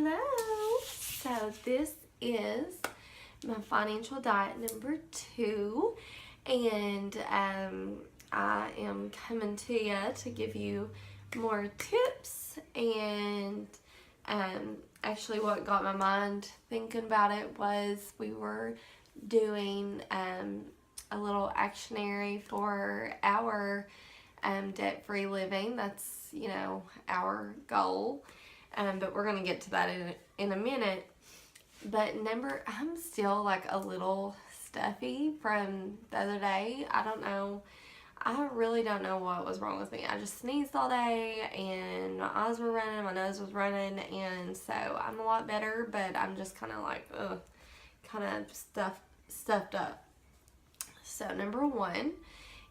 Hello. So this is my financial diet number 2, and I am coming to you to give you more tips. And actually, what got my mind thinking about it was we were doing a little actionary for our debt-free living. That's, our goal. But we're going to get to that in a minute. But I'm still like a little stuffy from the other day. I don't know. I really don't know what was wrong with me. I just sneezed all day and my eyes were running, my nose was running, and so I'm a lot better, but I'm just kind of like, kind of stuffed up. So number 1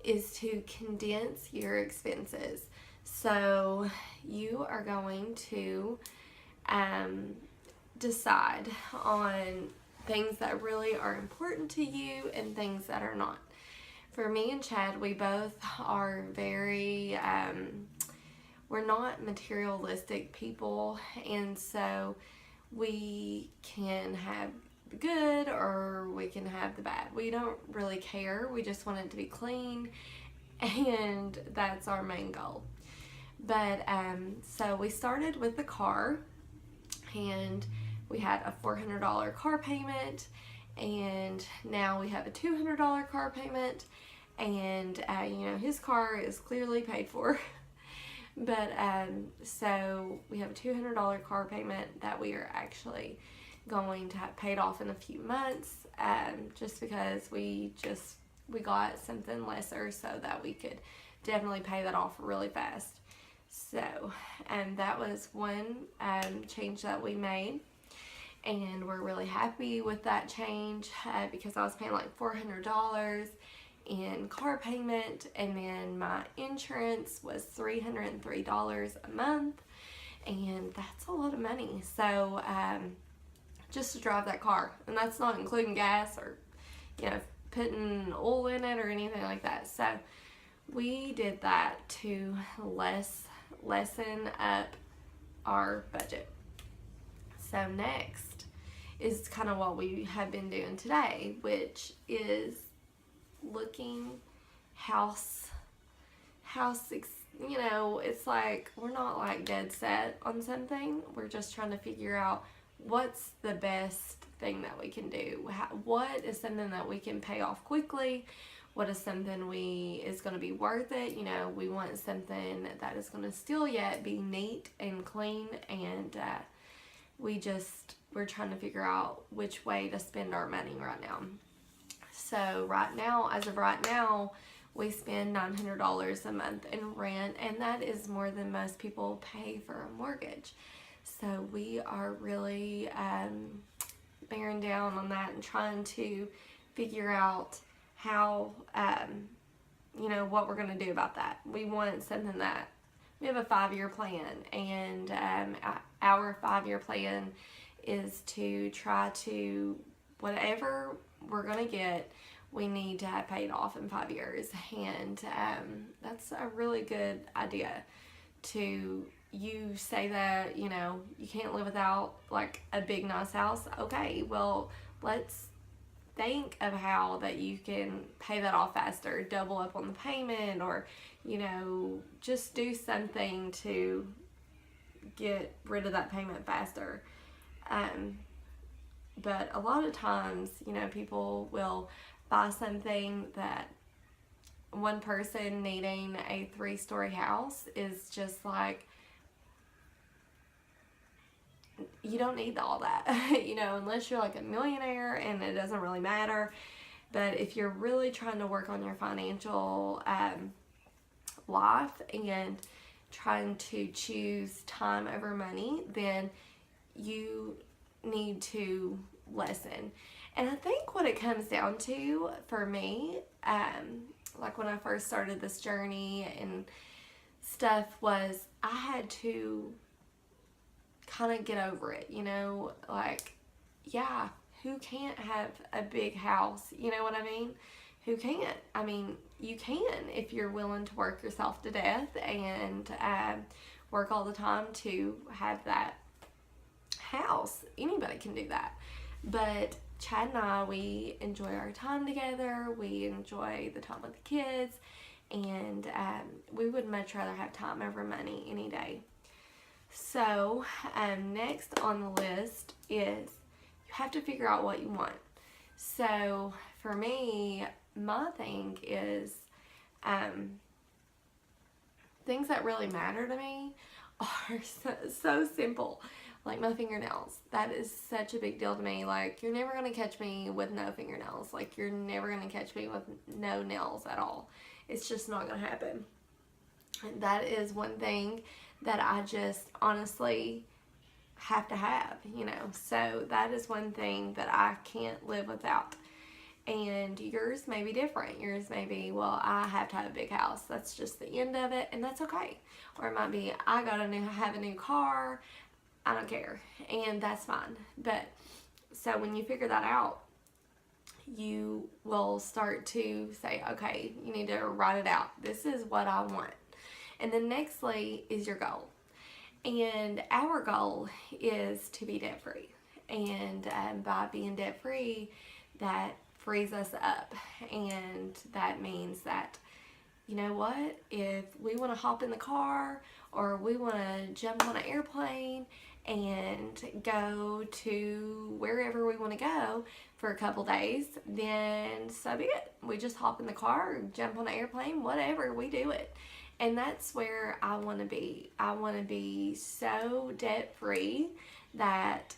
is to condense your expenses. So you are going to decide on things that really are important to you and things that are not. For me and Chad, we both are very, we're not materialistic people, and so we can have the good or we can have the bad. We don't really care. We just want it to be clean, and that's our main goal. But so we started with the car, and we had a $400 car payment, and now we have a $200 car payment, and his car is clearly paid for. But so we have a $200 car payment that we are actually going to have paid off in a few months, just because we got something lesser so that we could definitely pay that off really fast. So, that was one change that we made, and we're really happy with that change because I was paying like $400 in car payment, and then my insurance was $303 a month, and that's a lot of money. So, just to drive that car, and that's not including gas or, putting oil in it or anything like that. So, we did that to lessen up our budget. So next is kind of what we have been doing today, which is looking house, it's like we're not like dead set on something. We're just trying to figure out what's the best thing that we can do. What is something that we can pay off quickly? What is something is going to be worth it? We want something that is going to still yet be neat and clean, and we're trying to figure out which way to spend our money right now. So as of right now, we spend $900 a month in rent, and that is more than most people pay for a mortgage. So we are really bearing down on that and trying to figure out how, what we're going to do about that. We want something that, we have a 5-year plan, and our 5-year plan is to try to, whatever we're going to get, we need to have paid off in 5 years. And that's a really good idea. You say that, you can't live without like a big nice house. Okay, well, let's think of how that you can pay that off faster, double up on the payment, or just do something to get rid of that payment faster. But a lot of times, people will buy something that one person needing a 3-story house is just like, you don't need all that, unless you're like a millionaire, and it doesn't really matter. But if you're really trying to work on your financial life and trying to choose time over money, then you need to lessen. And I think what it comes down to for me, like when I first started this journey and stuff, was I had to kind of get over it, like, yeah, who can't have a big house? You know what I mean? Who can't? I mean, you can if you're willing to work yourself to death and work all the time to have that house. house. Anybody can do that. But Chad and I, we enjoy our time together. We enjoy the time with the kids. And we would much rather have time over money any day. So next on the list is you have to figure out what you want. So for me, my thing is things that really matter to me are so simple. Like my fingernails. That is such a big deal to me. Like, you're never going to catch me with no fingernails. Like, you're never going to catch me with no nails at all. It's just not going to happen. That is one thing that I just honestly have to have, you know. So that is one thing that I can't live without. And yours may be different. Yours may be, well, I have to have a big house. That's just the end of it, and that's okay. Or it might be, I have a new car. I don't care, and that's fine. But so when you figure that out, you will start to say, okay, you need to write it out. This is what I want. And then nextly is your goal. And our goal is to be debt free. And by being debt free, that frees us up. And that means that, you know what, if we want to hop in the car or we want to jump on an airplane and go to wherever we want to go for a couple days, then so be it. We just hop in the car, jump on an airplane, whatever, we do it. And that's where I want to be. I want to be so debt free that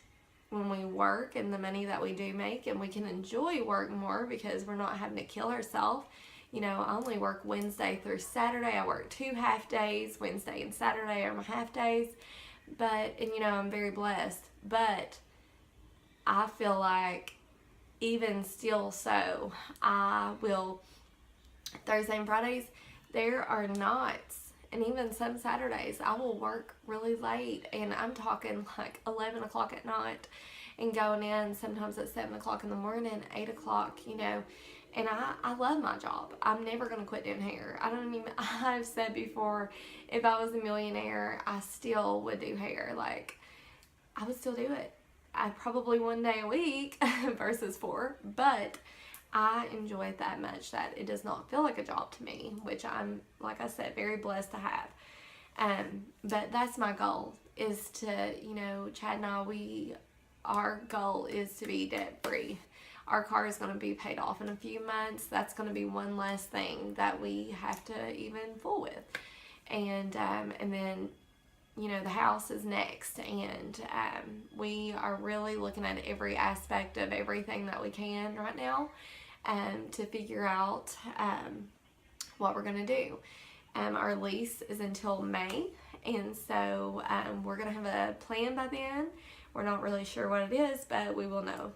when we work and the money that we do make, and we can enjoy work more because we're not having to kill ourselves. You know, I only work Wednesday through Saturday. I work 2 half days. Wednesday and Saturday are my half days. But, and you know, I'm very blessed. But I feel like even still so, I will, Thursday and Fridays, there are nights, and even some Saturdays, I will work really late. And I'm talking like 11 o'clock at night and going in sometimes at 7 o'clock in the morning, 8 o'clock, you know. And I love my job. I'm never going to quit doing hair. I've said before, if I was a millionaire, I still would do hair. Like, I would still do it. I probably 1 day a week versus 4. But I enjoy it that much that it does not feel like a job to me, which I'm, like I said, very blessed to have. But that's my goal, is to, you know, Chad and I, our goal is to be debt free. Our car is going to be paid off in a few months. That's going to be one less thing that we have to even fool with. And then, you know, the house is next. And we are really looking at every aspect of everything that we can right now to figure out what we're going to do. Our lease is until May. And so we're going to have a plan by then. We're not really sure what it is, but we will know.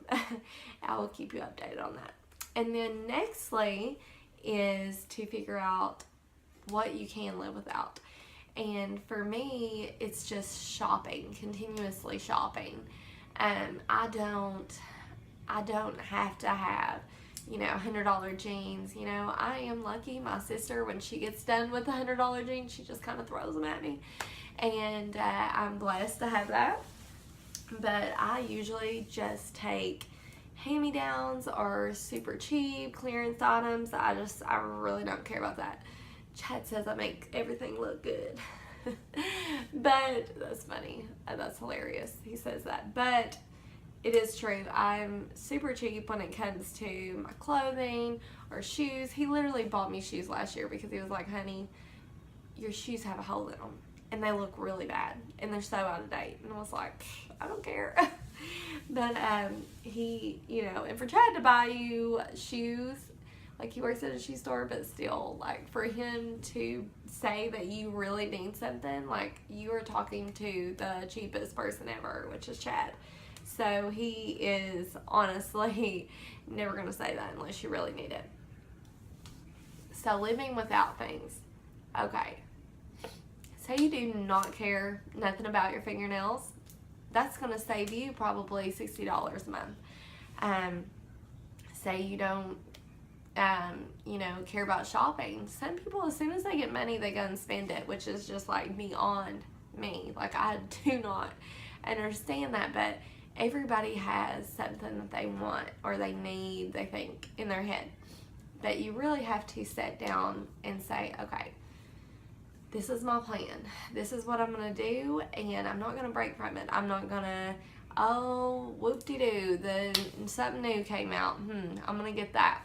I will keep you updated on that. And then nextly is to figure out what you can live without. And for me, it's just shopping, continuously shopping. I don't have to have, you know, $100 jeans. You know, I am lucky. My sister, when she gets done with the $100 jeans, she just kind of throws them at me. And I'm blessed to have that. But I usually just take hand-me-downs or super cheap clearance items. I really don't care about that. Chad says I make everything look good. But that's funny. That's hilarious. He says that. But it is true. I'm super cheap when it comes to my clothing or shoes. He literally bought me shoes last year because he was like, honey, your shoes have a hole in them. And they look really bad. And they're so out of date. And I was like, I don't care. But he, you know, and for Chad to buy you shoes, like he works at a shoe store, but still, like for him to say that you really need something, like you are talking to the cheapest person ever, which is Chad. So he is honestly never going to say that unless you really need it. So living without things. Okay. Say you do not care nothing about your fingernails. That's going to save you probably $60 a month. Say you don't, you know, care about shopping. Some people, as soon as they get money, they go and spend it, which is just like beyond me. Like, I do not understand that. But Everybody has something that they want or they need, they think, in their head. But you really have to sit down and say, okay, this is my plan. This is what I'm going to do, and I'm not going to break from it. I'm not going to, oh, whoop-de-doo, something new came out. I'm going to get that.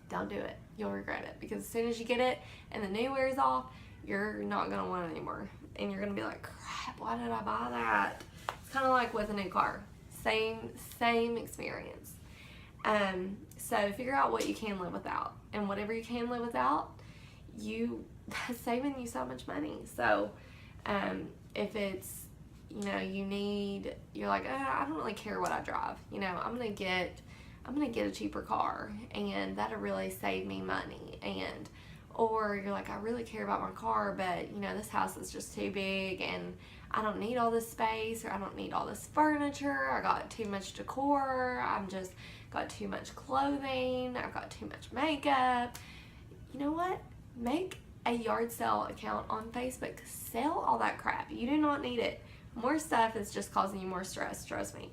Don't do it. You'll regret it, because as soon as you get it and the new wears off, you're not going to want it anymore. And you're going to be like, crap, why did I buy that? It's kind of like with a new car. Same experience. So figure out what you can live without. And whatever you can live without, that's saving you so much money. So if it's, you're like, I don't really care what I drive. I'm gonna get a cheaper car, and that'll really save me money. Or you're like, I really care about my car, but this house is just too big, and I don't need all this space, or I don't need all this furniture. I got too much decor. I'm just got too much clothing. I've got too much makeup. You know what? Make a yard sale account on Facebook. Sell all that crap. You do not need it. More stuff is just causing you more stress. Trust me.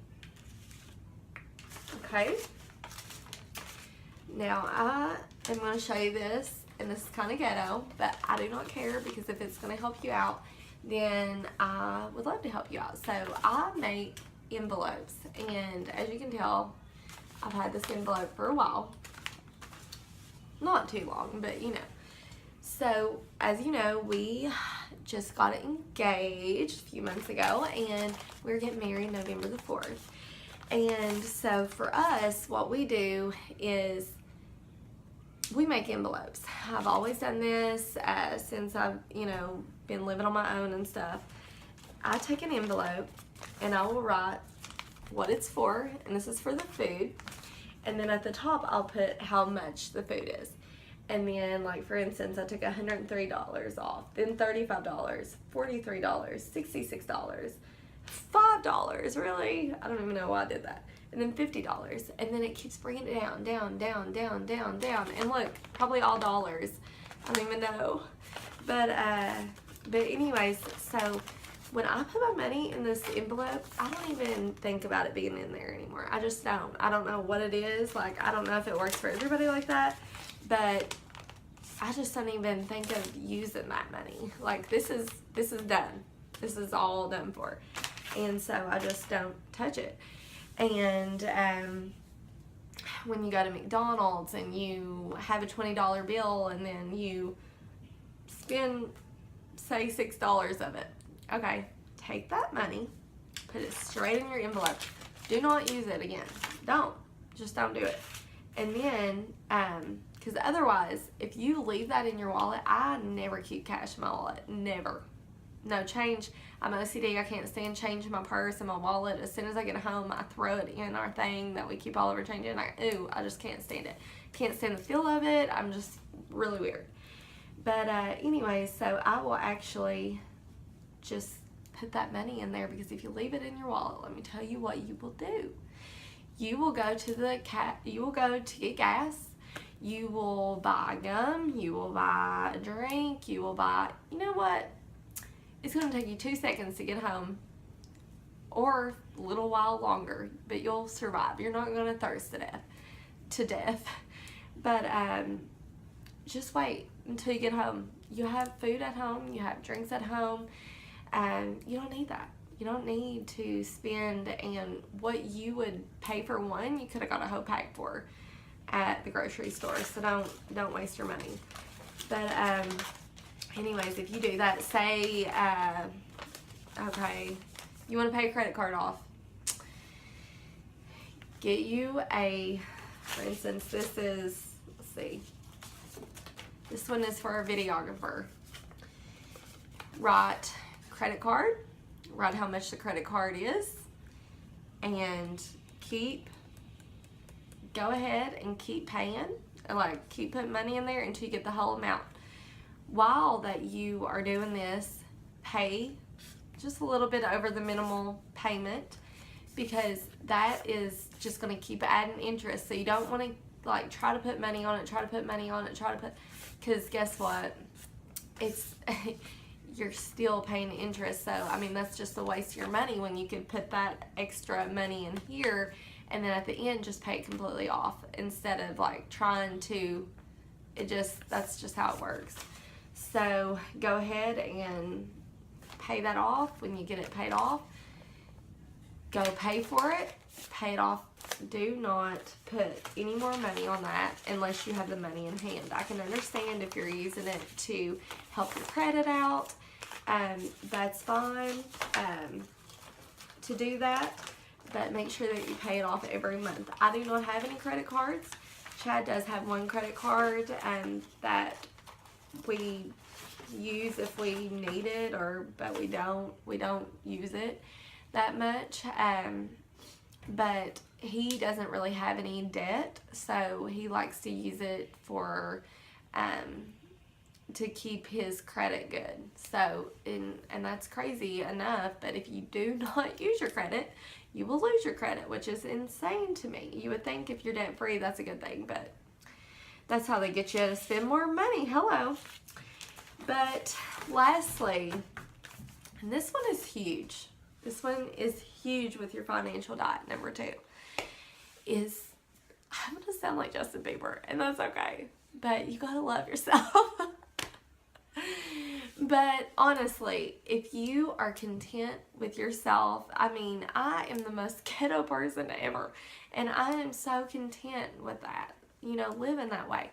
Okay. Now I am going to show you this. And this is kind of ghetto, but I do not care, because if it's going to help you out, then I would love to help you out. So I make envelopes, and as you can tell, I've had this envelope for a while. Not too long, but So as you know, we just got engaged a few months ago, and we're getting married November the 4th. And so for us, what we do is we make envelopes. I've always done this since I've, been living on my own and stuff. I take an envelope and I will write what it's for, and this is for the food. And then at the top, I'll put how much the food is. And then, like, for instance, I took $103 off, then $35, $43, $66, $5, really? I don't even know why I did that. And then $50, and then it keeps bringing it down, down, down, down, down, down. And look, probably all dollars. I don't even know. But anyways, so when I put my money in this envelope, I don't even think about it being in there anymore. I just don't. I don't know what it is. Like, I don't know if it works for everybody like that, but I just don't even think of using that money. Like, this is done. This is all done for. And so I just don't touch it. And when you go to McDonald's and you have a $20 bill, and then you spend, say, $6 of it. Okay, take that money, put it straight in your envelope. Do not use it again. Just don't do it. And then, because otherwise, if you leave that in your wallet, I never keep cash in my wallet. Never. No change. I'm OCD. I can't stand change in my purse and my wallet. As soon as I get home, I throw it in our thing that we keep all of our change in. I just can't stand it. Can't stand the feel of it. I'm just really weird. But anyway, so I will actually just put that money in there, because if you leave it in your wallet, let me tell you what you will do. You will go to you will go to get gas. You will buy gum. You will buy a drink. You will buy, you know what? It's going to take you 2 seconds to get home, or a little while longer, but you'll survive. You're not going to thirst to death. But just wait until you get home. You have food at home. You have drinks at home. You don't need that. You don't need to spend, and what you would pay for one, you could have got a whole pack for at the grocery store. So don't waste your money. But anyways, if you do that, say, okay, you want to pay a credit card off. Get you for instance, this is, let's see, this one is for a videographer. Write credit card, write how much the credit card is, and go ahead and keep paying, like keep putting money in there until you get the whole amount. While that you are doing this, pay just a little bit over the minimal payment, because that is just going to keep adding interest. So you don't want to like try to put money on it, because guess what? you're still paying interest. So, I mean, that's just a waste of your money when you could put that extra money in here and then at the end just pay it completely off instead of like trying to, that's just how it works. So go ahead and pay that off. When you get it paid off, go pay for it, pay it off. Do not put any more money on that unless you have the money in hand. I can understand if you're using it to help your credit out. That's fine to do that, but make sure that you pay it off every month. I do not have any credit cards. Chad does have one credit card that we use if we need it, but we don't use it that much. But he doesn't really have any debt, so he likes to use it for to keep his credit good. So, and that's crazy enough, but if you do not use your credit, you will lose your credit, which is insane to me. You would think if you're debt free, that's a good thing, but that's how they get you to spend more money. Hello. But lastly, and this one is huge. This one is huge with your financial diet. Number 2 is, I'm going to sound like Justin Bieber, and that's okay. But you got to love yourself. But honestly, if you are content with yourself, I mean, I am the most ghetto person ever. And I am so content with that, you know, living that way.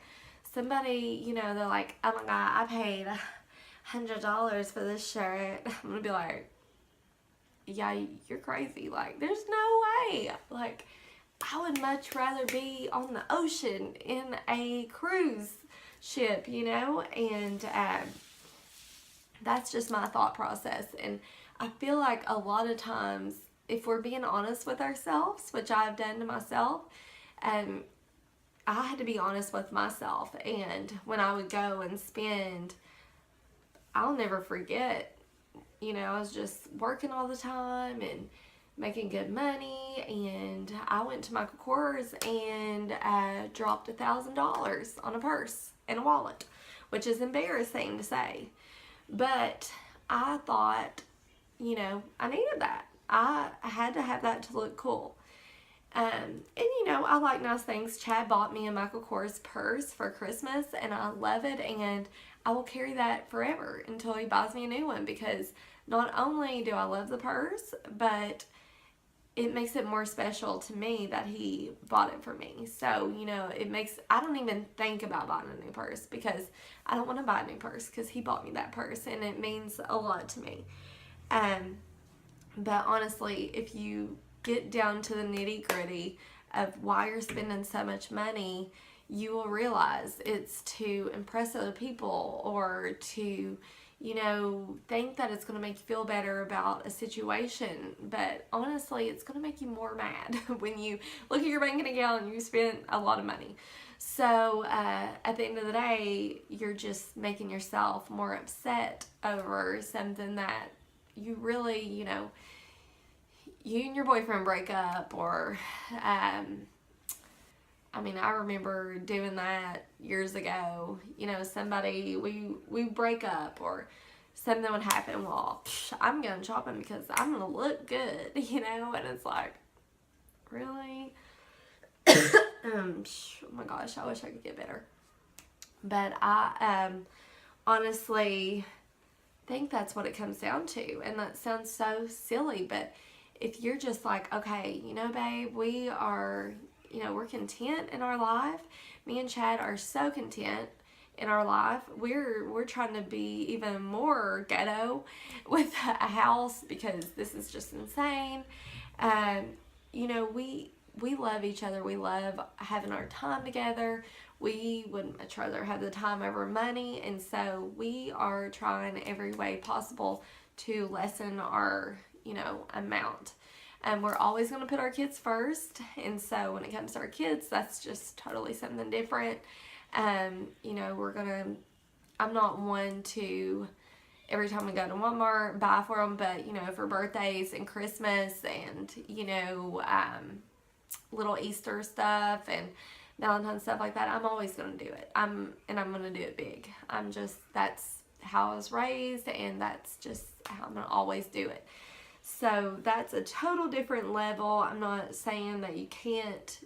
Somebody, you know, they're like, oh my God, I paid $100 for this shirt. I'm going to be like, yeah, you're crazy. Like, there's no way. Like, I would much rather be on the ocean in a cruise ship, you know, and that's just my thought process. And I feel like a lot of times, if we're being honest with ourselves, which I've done to myself, I had to be honest with myself. And when I would go and spend, I'll never forget, you know, I was just working all the time and making good money, and I went to Michael Kors and dropped $1,000 on a purse and a wallet, which is embarrassing to say. But I thought, you know, I needed that. I had to have that to look cool. And you know, I like nice things. Chad bought me a Michael Kors purse for Christmas, and I love it, and I will carry that forever until he buys me a new one, because not only do I love the purse, but it makes it more special to me that he bought it for me. So, you know, I don't even think about buying a new purse, because I don't want to buy a new purse because he bought me that purse, and it means a lot to me. But honestly, if you get down to the nitty gritty of why you're spending so much money, you will realize it's to impress other people, or to, you know, think that it's going to make you feel better about a situation. But honestly, it's going to make you more mad when you look at your bank account and you spent a lot of money. So at the end of the day, you're just making yourself more upset over something that you really, you know, you and your boyfriend break up, or I mean, I remember doing that years ago. You know, somebody, we break up, or something would happen. Well, I'm going shopping because I'm going to look good, you know, and it's like, really? Oh my gosh, I wish I could get better. But I honestly think that's what it comes down to. And that sounds so silly, but if you're just like, okay, you know, babe, we are, you know, we're content in our life. Me and Chad are so content in our life. We're trying to be even more ghetto with a house, because this is just insane. You know, we love each other. We love having our time together. We would much rather have the time over money, and so we are trying every way possible to lessen our, you know, amount. And we're always going to put our kids first, and so when it comes to our kids, that's just totally something different. You know, I'm not one to, every time we go to Walmart, buy for them, but, you know, for birthdays and Christmas and, you know, little Easter stuff and Valentine's stuff like that, I'm always going to do it. I'm going to do it big. That's how I was raised, and that's just how I'm going to always do it. So that's a total different level. I'm not saying that you can't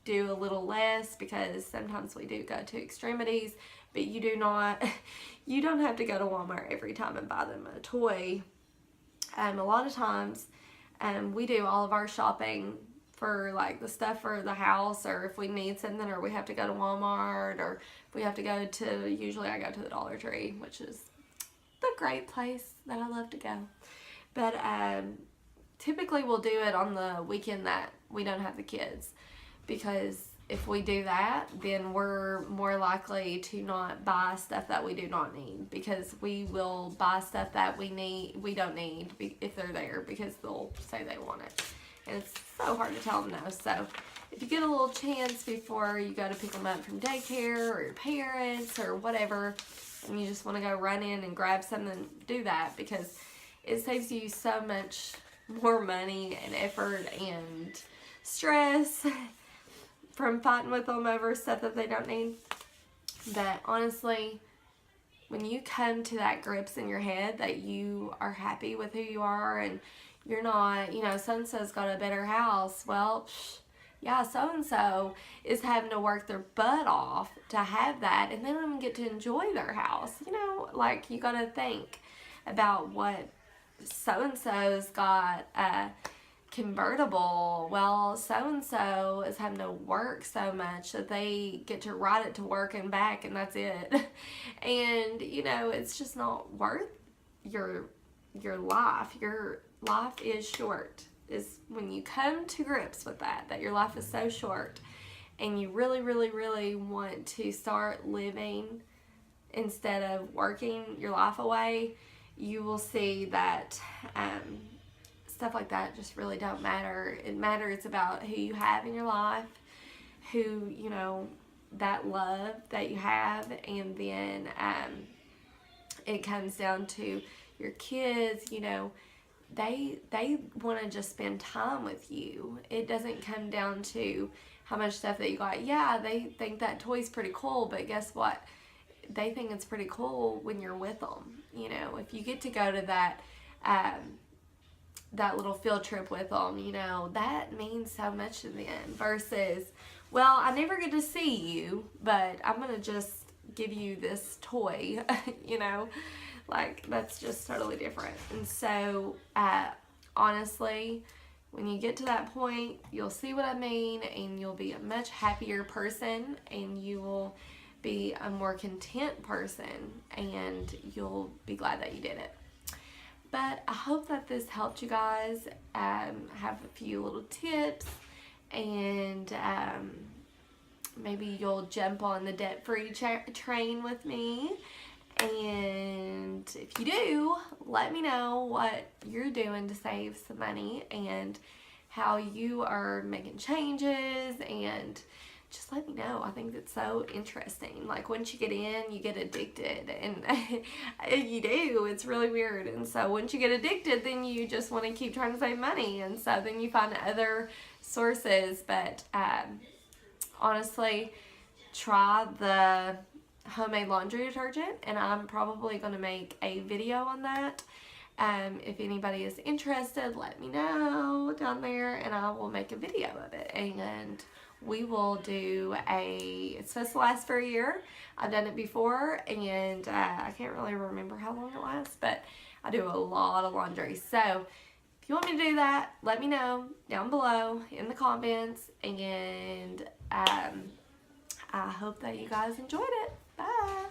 do a little less, because sometimes we do go to extremities, but you don't have to go to Walmart every time and buy them a toy. A lot of times we do all of our shopping for like the stuff for the house, or if we need something, or we have to go to Walmart, or if we have to go to, usually I go to the Dollar Tree, which is the great place that I love to go. But typically we'll do it on the weekend that we don't have the kids, because if we do that, then we're more likely to not buy stuff that we do not need, because we will buy stuff that we don't need if they're there, because they'll say they want it. And it's so hard to tell them no. So if you get a little chance before you go to pick them up from daycare or your parents or whatever, and you just want to go run in and grab something, do that, because it saves you so much more money and effort and stress from fighting with them over stuff that they don't need. But honestly, when you come to that grips in your head that you are happy with who you are, and you're not, so-and-so's got a better house. Well, yeah, so-and-so is having to work their butt off to have that, and they don't even get to enjoy their house. Like, you got to think about what so-and-so's got convertible. Well, so-and-so is having to work so much that they get to ride it to work and back, and that's it. And, it's just not worth your life. Your life is short. Is when you come to grips with that your life is so short, and you really, really, really want to start living instead of working your life away, you will see that stuff like that just really don't matter. It matters about who you have in your life, who, that love that you have, and then it comes down to your kids. They want to just spend time with you. It doesn't come down to how much stuff that you got. Yeah, they think that toy's pretty cool, but guess what? They think it's pretty cool when you're with them. If you get to go to that little field trip with them, that means so much to them, versus, well, I never get to see you, but I'm going to just give you this toy, Like, that's just totally different. And so, honestly, when you get to that point, you'll see what I mean, and you'll be a much happier person, and you will be a more content person, and you'll be glad that you did it. But I hope that this helped you guys have a few little tips, and maybe you'll jump on the debt-free train with me. And if you do, let me know what you're doing to save some money, and how you are making changes, and just let me know. I think it's so interesting. Like, once you get in, you get addicted, and you do. It's really weird. And so once you get addicted, then you just want to keep trying to save money, and so then you find other sources. But honestly, try the homemade laundry detergent, and I'm probably going to make a video on that. If anybody is interested, let me know down there, and I will make a video of it, and we will do it's supposed to last for a year. I've done it before, and I can't really remember how long it lasts, but I do a lot of laundry. So if you want me to do that, let me know down below in the comments, and I hope that you guys enjoyed it. Bye.